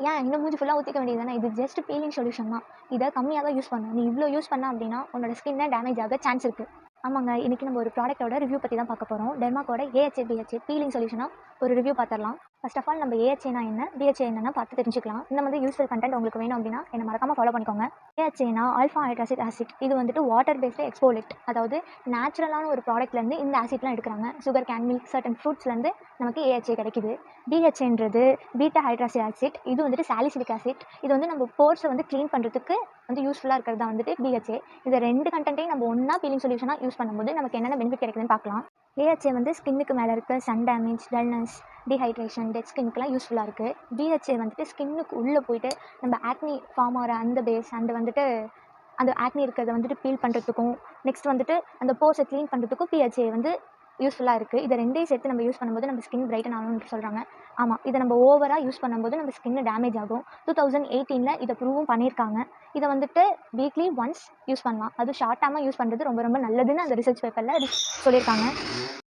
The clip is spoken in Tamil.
ஏன் இன்னும் மூஞ்சி ஃபுல்லாக ஊற்றிக்க வேண்டியது தானே. இது ஜஸ்ட் பீலிங் சொல்யூஷன் தான். இதை கம்மியாக தான் யூஸ் பண்ணணும். நீ இவ்வளோ யூஸ் பண்ண அப்படின்னா உன்னோட ஸ்கின்னை டேமேஜ் ஆக சான்ஸ் இருக்குது. ஆமாங்க, இன்றைக்கி நம்ம ஒரு ப்ராடக்ட்டோட ரிவ்யூ பற்றி தான் பார்க்க போகிறோம். டெர்மாக்கோட ஏஹெச்ஏ பிஹெச்ஏ பீலிங் சொல்யூஷனாக ஒரு ரிவ்யூ பார்த்துடலாம். ஃபர்ஸ்ட் ஆஃப் ஆல் நம்ம ஏஹெச்ஏனா என்ன, பிஹெச்ஏ என்னன்னு பார்த்து தெரிஞ்சுக்கலாம். இந்த மாதிரி யூஸ்ஃபுல் கண்டென்ட் உங்களுக்கு வேணும் அப்படின்னா என்ன மறக்காமல் ஃபாலோ பண்ணிக்கோங்க. ஏஹெச்ஏனா ஆல்ஃபா ஹைட்ராக்சிக் ஆசிட். இது வந்துட்டு வாட்டர் பேஸ்டு எக்ஸ்போலேட், அதாவது நேச்சுரலான ஒரு ப்ராடக்ட்லேருந்து இந்த ஆசிட்லாம் எடுக்கிறாங்க. சுகர் கேன், மில்க், சர்டன் ஃப்ரூட்ஸ்லேருந்து நமக்கு ஏஹெச்ஏ கிடைக்குது. பிஹெச்ஏன்றது பீட்டா ஹைட்ராக்சிக் ஆசிட். இது வந்துட்டு சாலிசிலிக் ஆசிட். இது வந்து நம்ம போர்ஸை வந்து க்ளீன் பண்ணுறதுக்கு வந்து யூஸ்ஃபுல்லாக இருக்கிறது தான் வந்துட்டு பிஹெச்ஏ. இந்த ரெண்டு கண்டென்ட்டையும் நம்ம ஒன்றா பீலிங் சொல்யூஷனாக யூஸ் பண்ணும்போது நமக்கு என்னென்ன பெனிஃபிட் கிடைக்குதுன்னு பார்க்கலாம். ஏஹெச்ஏ வந்து ஸ்கின்னுக்கு மேலே இருக்க sun damage, dullness, dehydration, dead ஸ்கின்னுக்குலாம் யூஸ்ஃபுல்லாக இருக்குது. பிஹெச்ஏ வந்துட்டு ஸ்கின்னுக்கு உள்ளே போயிட்டு நம்ம ஆக்னி ஃபார்ம் ஆகிற அந்த பேஸ் அண்ட் வந்துட்டு அந்த ஆக்னி இருக்கிறத வந்துட்டு பீல் பண்ணுறதுக்கும், நெக்ஸ்ட் வந்துட்டு அந்த போர்ஸை க்ளீன் பண்ணுறதுக்கும் பிஹெச்ஏ வந்து யூஸ்ஃபுல்லாக இருக்குது. இதை ரெண்டையும் சேர்த்து நம்ம யூஸ் பண்ணும்போது நம்ம ஸ்கின் பிரைட்டன் ஆகணும்னு சொல்கிறாங்க. ஆமாம், இதை நம்ம ஓவராக யூஸ் பண்ணும்போது நம்ம ஸ்கின்னு டேமேஜ் ஆகும். 2018 இதை ப்ரூவும் பண்ணியிருக்காங்க. இதை வந்துட்டு வீக்லி ஒன்ஸ் யூஸ் பண்ணலாம். அது ஷார்ட் டைமாக யூஸ் பண்ணுறது ரொம்ப ரொம்ப நல்லதுன்னு அந்த ரிசர்ச் பேப்பரில் சொல்லியிருக்காங்க.